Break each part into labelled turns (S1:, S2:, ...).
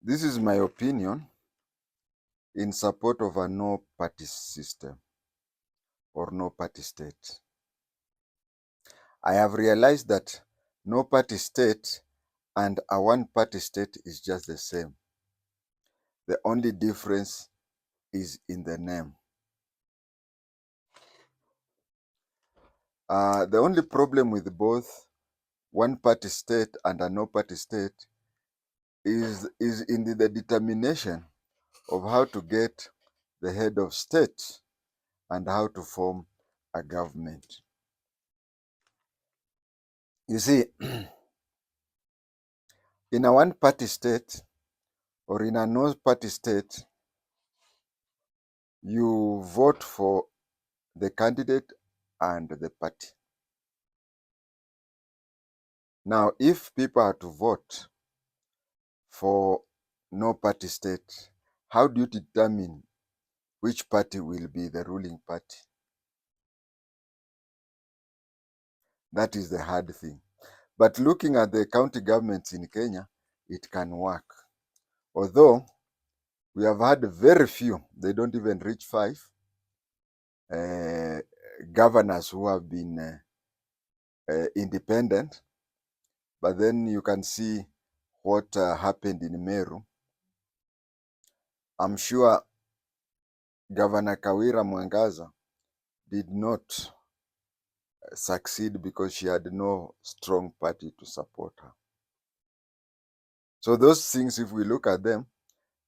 S1: This is my opinion in support of a no-party system or no-party state. I have realized that no-party state and a one-party state is just the same. The only difference is in the name. The only problem with both one-party state and a no-party state is in the determination of how to get the head of state and how to form a government. You see, in a one-party state or in a no-party state, you vote for the candidate and the party. Now, if people are to vote for no-party state, how do you determine which party will be the ruling party? That is the hard thing. But looking at the county governments in Kenya, it can work. Although we have had very few, they don't even reach 5 governors who have been independent. But then you can see what happened in Meru. I'm sure Governor Kawira Mwangaza did not succeed because she had no strong party to support her. So those things, if we look at them,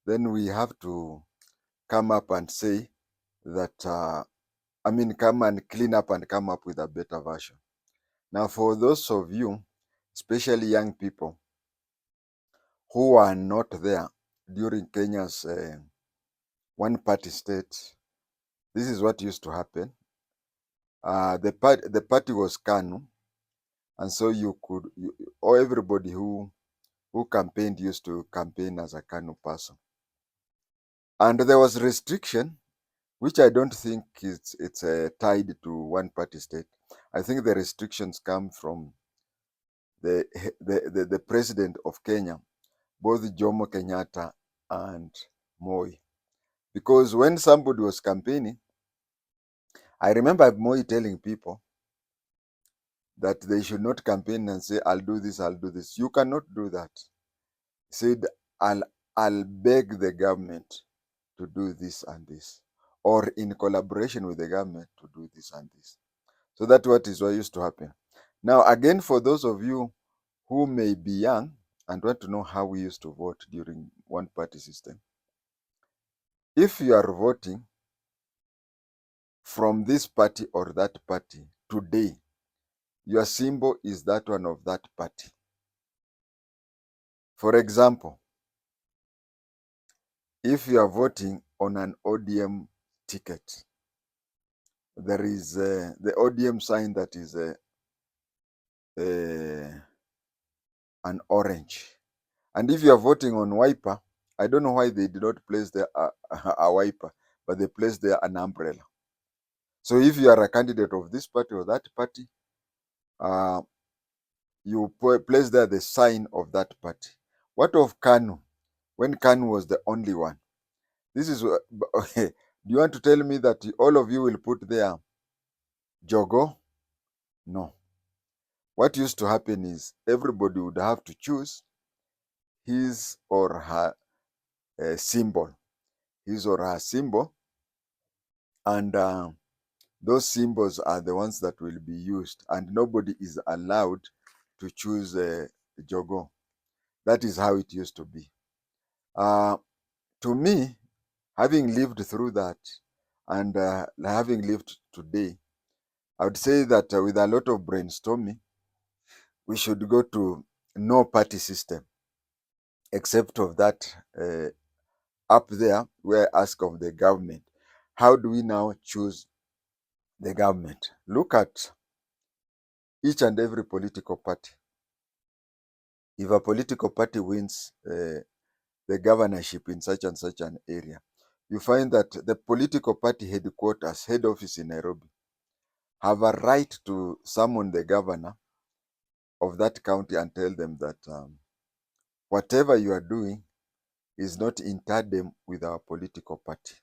S1: then we have to come up and say that, come and clean up and come up with a better version. Now, for those of you, especially young people, who are not there during Kenya's one-party state, this is what used to happen. The party was KANU, and so or everybody who campaigned used to campaign as a KANU person. And there was restriction, which I don't think it's tied to one-party state. I think the restrictions come from the president of Kenya, both Jomo Kenyatta and Moi. Because when somebody was campaigning, I remember Moi telling people that they should not campaign and say, I'll do this, I'll do this. You cannot do that. He said, I'll beg the government to do this and this, or in collaboration with the government to do this and this. So that's what used to happen. Now, again, for those of you who may be young and want to know how we used to vote during one-party system, if you are voting from this party or that party today, your symbol is that one of that party. For example, if you are voting on an ODM ticket, there is the ODM sign that is an orange. And if you are voting on Wiper, I don't know why they did not place there a wiper, but they placed there an umbrella. So if you are a candidate of this party or that party, you place there the sign of that party. What of KANU? When KANU was the only one. This is, do you want to tell me that all of you will put there Jogo? No. What used to happen is everybody would have to choose his or her symbol. His or her symbol. And those symbols are the ones that will be used. And nobody is allowed to choose Jogo. That is how it used to be. To me, having lived through that and having lived today, I would say that with a lot of brainstorming, we should go to no party system, except of that up there where I ask of the government, how do we now choose the government? Look at each and every political party. If a political party wins the governorship in such and such an area, you find that the political party headquarters, head office in Nairobi, have a right to summon the governor of that county and tell them that whatever you are doing, is not in tandem with our political party.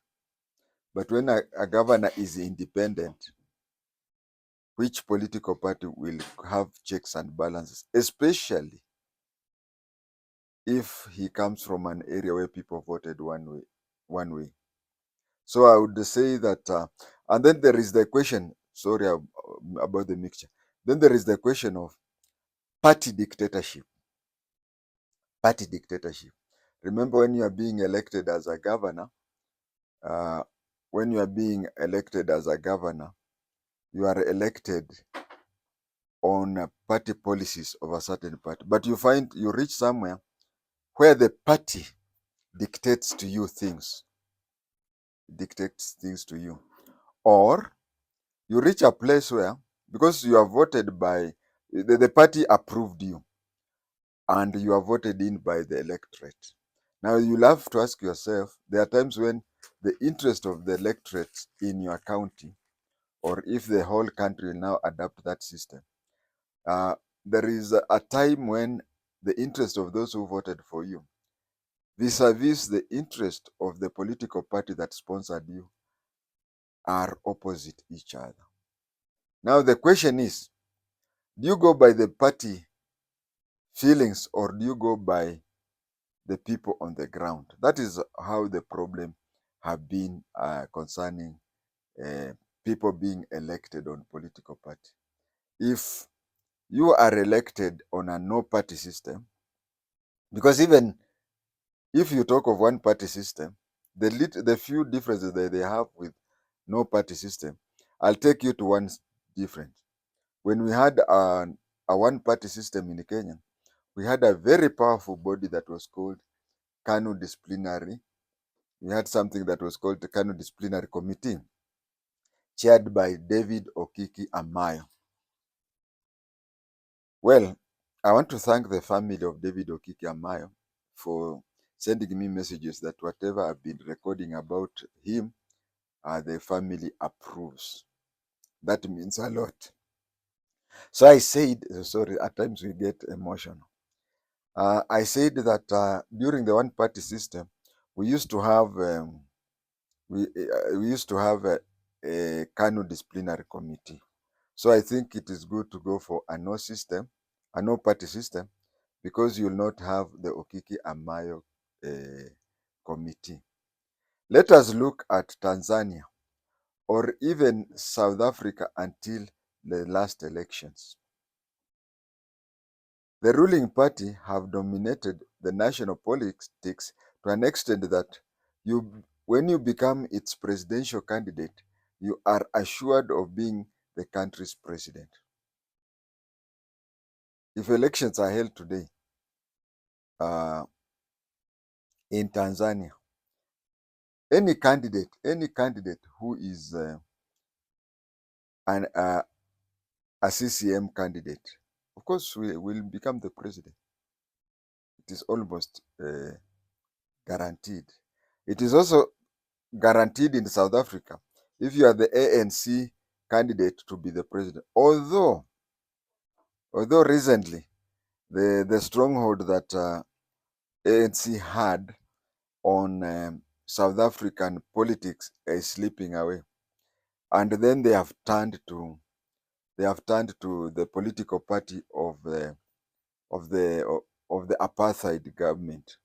S1: But when a governor is independent, which political party will have checks and balances, especially if he comes from an area where people voted one way. So I would say that, and then there is the question, sorry about the mixture. Then there is the question of party dictatorship. Party dictatorship. Remember, when you are being elected as a governor, uh, when you are being elected as a governor, you are elected on party policies of a certain party. But you reach somewhere where the party dictates to you things, dictates things to you. Or you reach a place where, because you are voted by, the party approved you and you are voted in by the electorate. Now you'll have to ask yourself, there are times when the interest of the electorate in your county, or if the whole country will now adopt that system, there is a time when the interest of those who voted for you vis-a-vis the interest of the political party that sponsored you are opposite each other. Now the question is, do you go by the party feelings or do you go by the people on the ground? That is how the problem have been concerning uh, people being elected on political party. If you are elected on a no party system, because even if you talk of one party system, the few differences that they have with no party system, I'll take you to one difference. When we had a one party system in Kenya, we had a very powerful body that was called KANU Disciplinary. We had something that was called the KANU Disciplinary Committee, chaired by David Okiki Amayo. Well, I want to thank the family of David Okiki Amayo for sending me messages that whatever I've been recording about him, the family approves. That means a lot. So I said, sorry, at times we get emotional. I said that during the one party system, we used to have we used to have a KANU disciplinary committee. So I think it is good to go for a no system, a no party system, because you will not have the Okiki Amayo committee. Let us look at Tanzania or even South Africa until the last elections. The ruling party have dominated the national politics to an extent that when you become its presidential candidate, you are assured of being the country's president. If elections are held today in Tanzania, any candidate who is a CCM candidate, of course, will become the president. It is almost guaranteed. It is also guaranteed in South Africa if you are the ANC candidate to be the president. Although recently the stronghold that ANC had on South African politics is slipping away, and then they have turned to the political party of the apartheid government.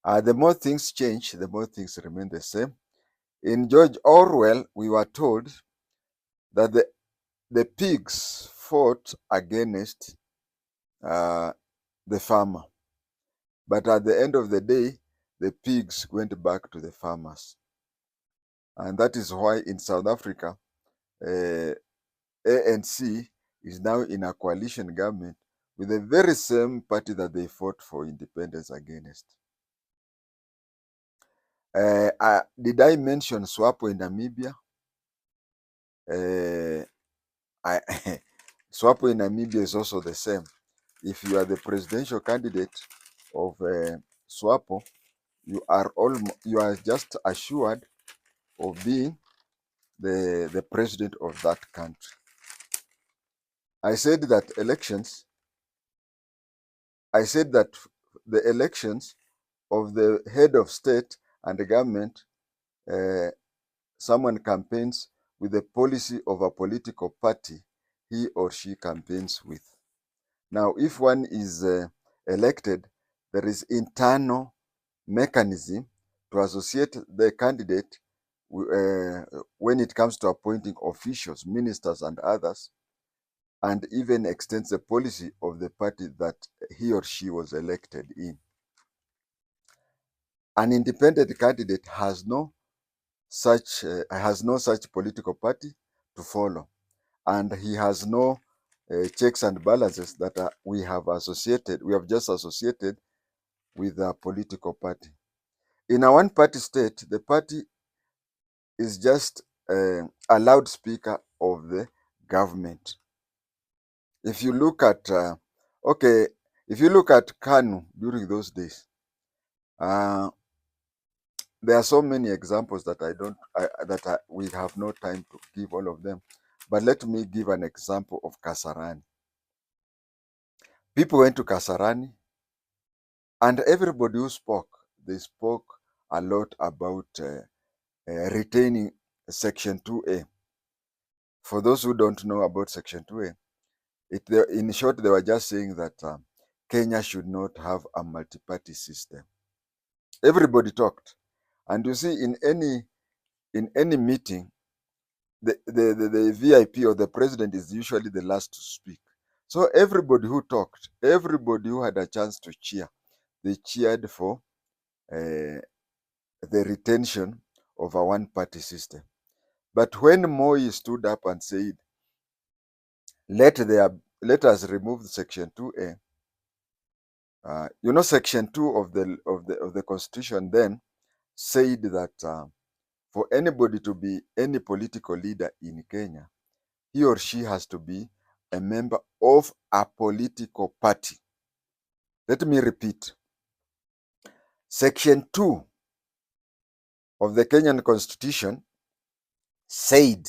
S1: The more things change, the more things remain the same. In George Orwell, we were told that the pigs fought against the farmer, but at the end of the day, the pigs went back to the farmers, and that is why in South Africa, ANC is now in a coalition government with the very same party that they fought for independence against. Did I mention SWAPO in Namibia? SWAPO in Namibia is also the same. If you are the presidential candidate of SWAPO, you are just assured of being the president of that country. I said that the elections of the head of state and the government, someone campaigns with the policy of a political party he or she campaigns with. Now, if one is elected, there is internal mechanism to associate the candidate when it comes to appointing officials, ministers, and others, and even extends the policy of the party that he or she was elected in. An independent candidate has no such political party to follow, and he has no checks and balances that we have just associated with a political party. In a one-party state, the party is just a loudspeaker of the government. If you look at KANU during those days, there are so many examples that we have no time to give all of them. But let me give an example of Kasarani. People went to Kasarani, and everybody who spoke, they spoke a lot about retaining Section 2A. For those who don't know about Section 2A, in short, they were just saying that Kenya should not have a multi-party system. Everybody talked. And you see, in any meeting, the VIP or the president is usually the last to speak. So everybody who talked, everybody who had a chance to cheer, they cheered for the retention of a one-party system. But when Moi stood up and said, let us remove Section 2A, Section 2 of the Constitution then said that for anybody to be any political leader in Kenya, he or she has to be a member of a political party. Let me repeat. Section 2 of the Kenyan Constitution said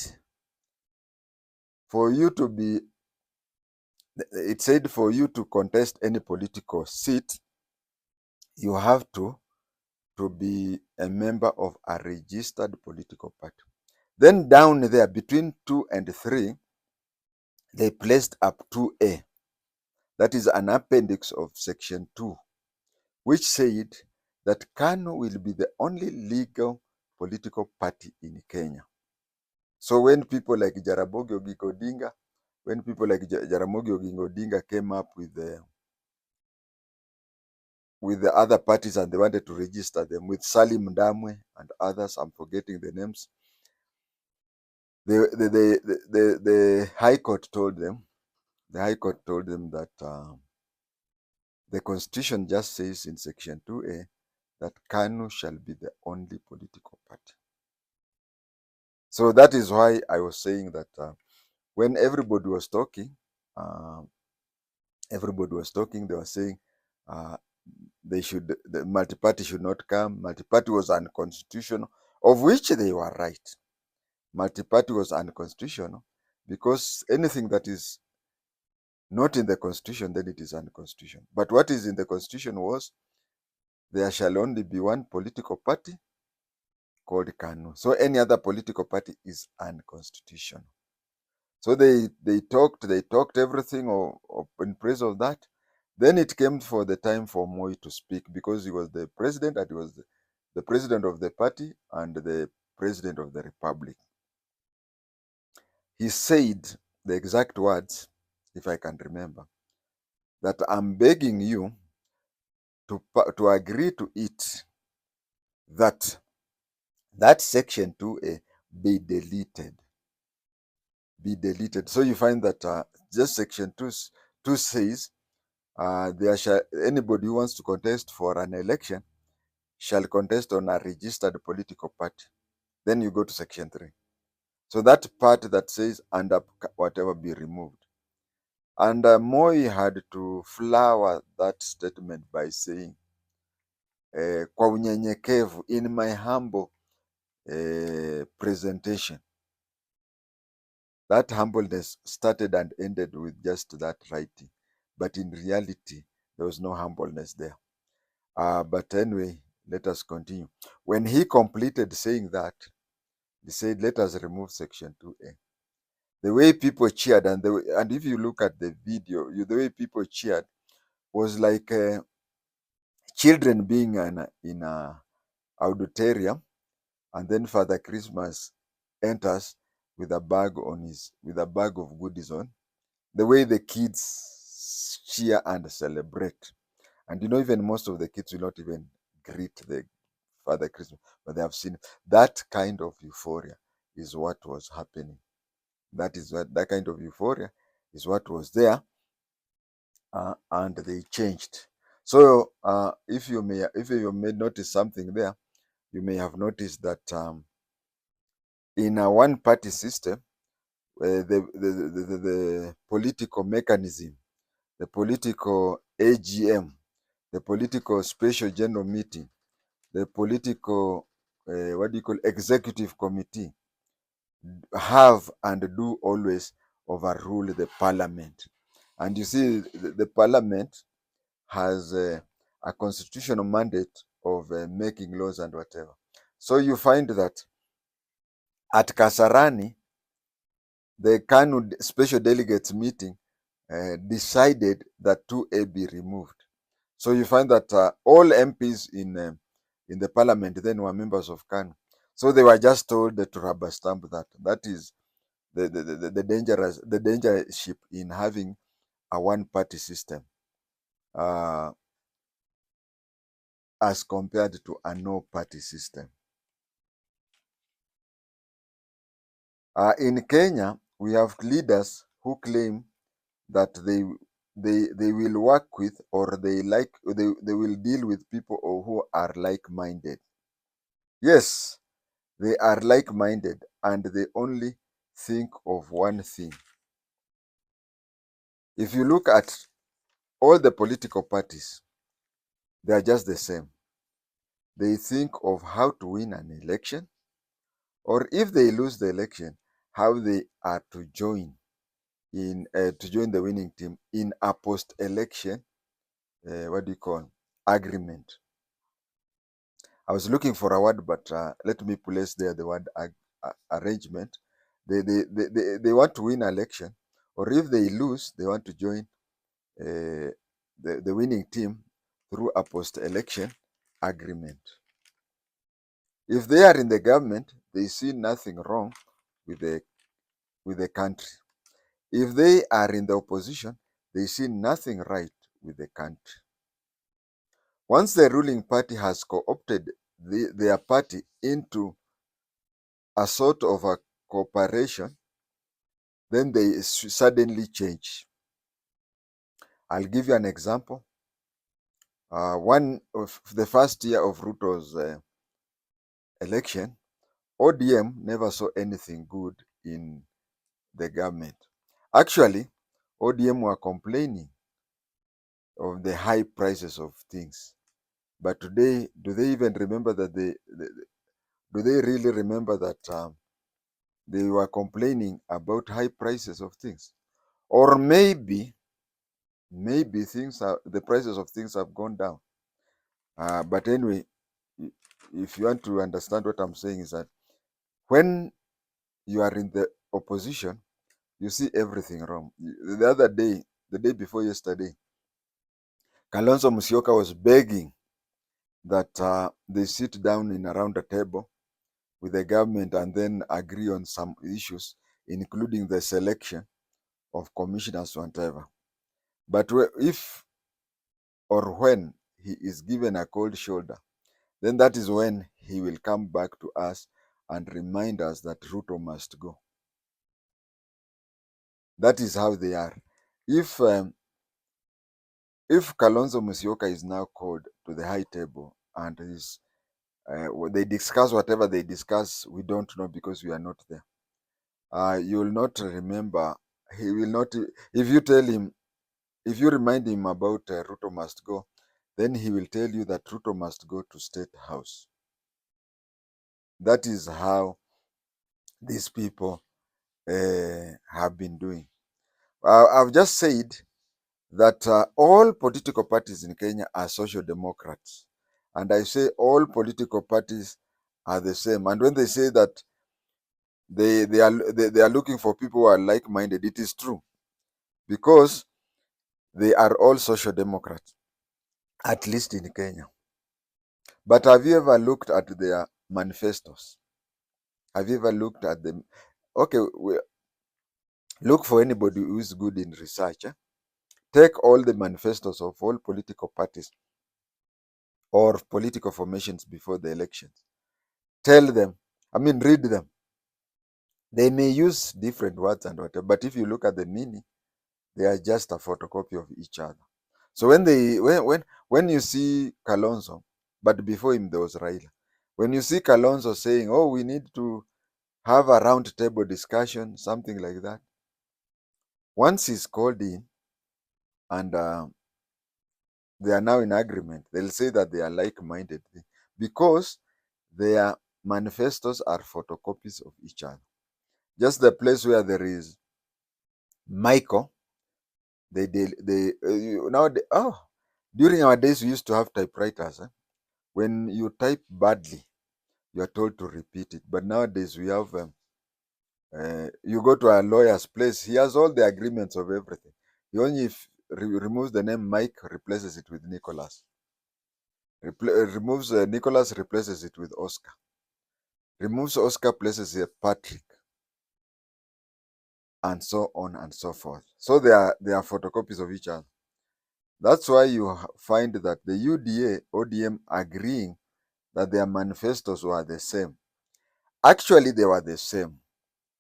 S1: for you to contest any political seat, you have to be a member of a registered political party. Then down there, between 2 and 3, they placed up 2A. That is an appendix of Section 2, which said that KANU will be the only legal political party in Kenya. So when people like Jaramogi Oginga Odinga came up with the other parties and they wanted to register them with Salim Damwe and others, I'm forgetting the names, the High Court told them that the Constitution just says in Section 2A that KANU shall be the only political party. So that is why I was saying that when everybody was talking, they were saying the multi-party should not come. Multi-party was unconstitutional, of which they were right. Multi-party was unconstitutional because anything that is not in the Constitution, then it is unconstitutional. But what is in the Constitution was there shall only be one political party called KANU. So any other political party is unconstitutional. So they talked everything in praise of that. Then it came for the time for Moi to speak because he was the president and he was the president of the party and the president of the republic. He said the exact words, if I can remember, that I'm begging you to agree to it, that Section 2A be deleted. So you find that just Section 2 says anybody who wants to contest for an election shall contest on a registered political party. Then you go to Section 3. So that part that says and whatever be removed. And Moi had to flower that statement by saying, kwa unyenyekevu, in my humble presentation. That humbleness started and ended with just that writing. But in reality, there was no humbleness there. But anyway, let us continue. When he completed saying that, he said, let us remove section 2A. The way people cheered, and if you look at the video, the way people cheered was like children being in a auditorium, and then Father Christmas enters with a bag of goodies on. The way the kids cheer and celebrate, and even most of the kids will not even greet the Father Christmas, but they have seen that kind of euphoria is what was happening. That kind of euphoria is what was there, and they changed. So if you may notice something there, you may have noticed that in a one-party system, the political mechanism, the political AGM, the political special general meeting, the political executive committee have and do always overrule the parliament. And you see, the parliament has a constitutional mandate of making laws and whatever. So you find that at Kasarani, the KANU special delegates meeting decided that 2A be removed. So you find that all MPs in the parliament then were members of KANU. So they were just told to rubber stamp that. That is the dangership in having a one-party system as compared to a no-party system. In Kenya, we have leaders who claim that they will work with, or they will deal with people who are like-minded. Yes, they are like-minded, and they only think of one thing. If you look at all the political parties, they are just the same. They think of how to win an election, or if they lose the election, how they are to join the winning team in a post-election agreement. I was looking for a word, but let me place there the word arrangement. They want to win an election, or if they lose, they want to join the winning team through a post-election agreement. If they are in the government, they see nothing wrong with the country. If they are in the opposition, they see nothing right with the country. Once the ruling party has co-opted their party into a sort of a cooperation, then they suddenly change. I'll give you an example. One of the first year of Ruto's election, ODM never saw anything good in the government. Actually, ODM were complaining of the high prices of things. But today, do they even remember that do they really remember that they were complaining about high prices of things? Or maybe the prices of things have gone down. But anyway, if you want to understand what I'm saying, is that when you are in the opposition, you see everything wrong. The other day, the day before yesterday, Kalonzo Musyoka was begging that they sit down in around a table with the government and then agree on some issues, including the selection of commissioners, whatever. But if or when he is given a cold shoulder, then that is when he will come back to us and remind us that Ruto must go. That is how they are. If Kalonzo Musyoka is now called to the high table and they discuss whatever they discuss, we don't know because we are not there. You will not remember. He will not. If you tell him, if you remind him about Ruto must go, then he will tell you that Ruto must go to State House. That is how these people have been doing. I've just said that all political parties in Kenya are social democrats. And I say all political parties are the same. And when they say that they are looking for people who are like-minded, it is true, because they are all social democrats, at least in Kenya. But have you ever looked at their manifestos? Have you ever looked at them? Okay, look for anybody who is good in research. Take all the manifestos of all political parties or political formations before the elections. Tell them, read them. They may use different words and whatever, but if you look at the meaning, they are just a photocopy of each other. So when you see Kalonzo, but before him there was Raila. When you see Kalonzo saying, "Oh, we need to have a round table discussion," something like that. Once he's called in and they are now in agreement, they'll say that they are like-minded because their manifestos are photocopies of each other. Just the place where there is Michael, during our days we used to have typewriters. When you type badly, you are told to repeat it. But nowadays we have you go to a lawyer's place, he has all the agreements of everything. He only removes the name Mike, replaces it with Nicholas. Removes Nicholas, replaces it with Oscar. Removes Oscar, places it Patrick, and so on and so forth. So they are photocopies of each other. That's why you find that the UDA, ODM agreeing that their manifestos were the same. Actually, they were the same.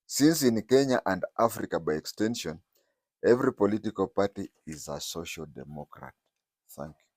S1: Since in Kenya and Africa by extension, every political party is a social democrat. Thank you.